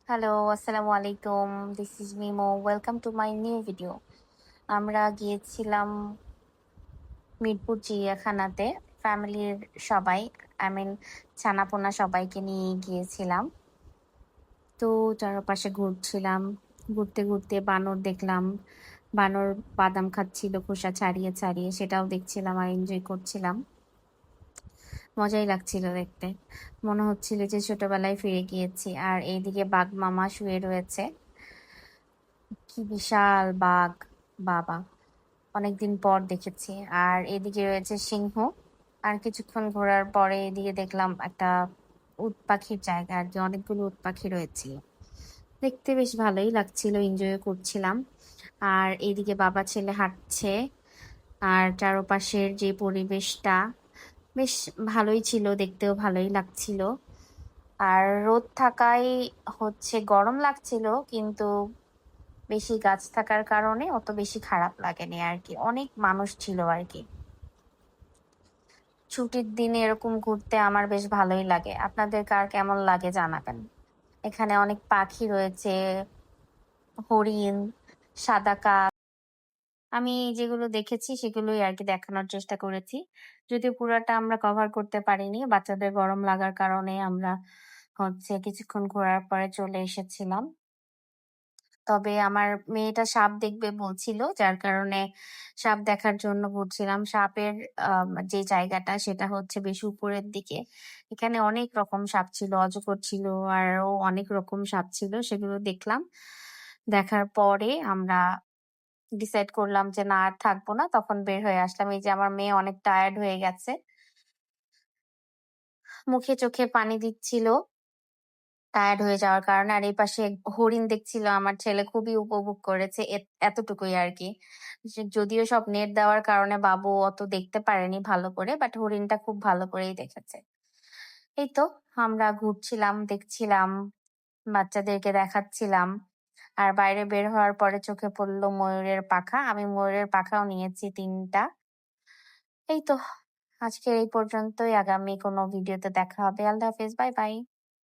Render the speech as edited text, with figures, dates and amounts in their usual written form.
Hello, আসসালামু আলাইকুম। This is Mimo. Welcome to my new video. আমরা গিয়েছিলাম মিরপুর চিড়িয়াখানাতে। ফ্যামিলির সবাই, আই মিন ছানাপোনা সবাইকে নিয়ে গিয়েছিলাম। তো চারপাশে ঘুরছিলাম। ঘুরতে, ঘুরতে বানর দেখলাম। বানর বাদাম খাচ্ছিল খোসা ছাড়িয়ে, ছাড়িয়ে। সেটাও দেখছিলাম আর এনজয় করছিলাম। মজাই লাগছিল দেখতে। মনে হচ্ছিল যে ছোটবেলায় ফিরে গিয়েছি। আর এইদিকে বাঘ মামা শুয়ে রয়েছে। কি বিশাল বাঘ! বাবা! অনেকদিন পর দেখেছি। আর এদিকে রয়েছে সিংহ। আর কিছুক্ষণ ঘোরার পরে এদিকে দেখলাম একটা উট পাখির জায়গা আরকি। অনেকগুলো উট পাখি রয়েছিল। দেখতে বেশ ভালোই লাগছিল, এনজয় করছিলাম। আর এইদিকে বাবা ছেলে হাঁটছে। আর চারপাশের যে পরিবেশটা বেশ ভালোই ছিল, দেখতেও ভালোই লাগছিল। আর রোদ থাকায় গরম লাগছিল, কিন্তু বেশি গাছ থাকার কারণে অত বেশি খারাপ লাগেনি আরকি। অনেক মানুষ ছিল আরকি। ছুটির দিনে এরকম ঘুরতে আমার বেশ ভালোই লাগে। আপনাদের কার কেমন লাগে জানাবেন। এখানে অনেক পাখি রয়েছে, হরিণ, সাদা কাক। আমি যেগুলো দেখেছি সেগুলোই আরকি দেখানোর চেষ্টা করেছি। যদিও পুরাটা আমরা কভার করতে পারিনি। বাচ্চাদের গরম লাগার কারণে আমরা কিছুক্ষণ ঘোরার পরে চলে এসেছিলাম। তবে আমার মেয়েটা সাপ দেখবে বলছিল, যার কারণে সাপ দেখার জন্য ঘুরছিলাম। সাপের যে জায়গাটা সেটা হচ্ছে বেশ উপরের দিকে। এখানে অনেক রকম সাপ ছিল, অজগর ছিল, আরো অনেক রকম সাপ ছিল। সেগুলো দেখলাম। দেখার পরে আমরা ডিসাইড করলাম যে না আর থাকবো না। তখন বের হয়ে আসলাম। এই যে আমার মেয়ে অনেক টায়ার্ড হয়ে গেছে। মুখে চোখে পানি দিচ্ছিল। টায়ার্ড হয়ে যাওয়ার কারণে। আর এই পাশে হরিণ দেখছিল, আমার ছেলে খুবই উপভোগ করেছে। এতটুকুই আরকি। যদিও সব নেট দেওয়ার কারণে বাবু অত দেখতে পারেনি ভালো করে। বাট হরিণটা খুব ভালো করেই দেখেছে। এই তো আমরা ঘুরছিলাম, দেখছিলাম, বাচ্চাদেরকে দেখাচ্ছিলাম। আর বাইরে বের হওয়ার পরে চোখে পড়ল ময়ূরের পাখা। আমি ময়ূরের পাখাও নিয়েছি ৩ টা। এই তো আজকে এই পর্যন্তই। আগামী কোনো ভিডিওতে দেখা হবে। আল্লাহ হাফেজ। Bye, by.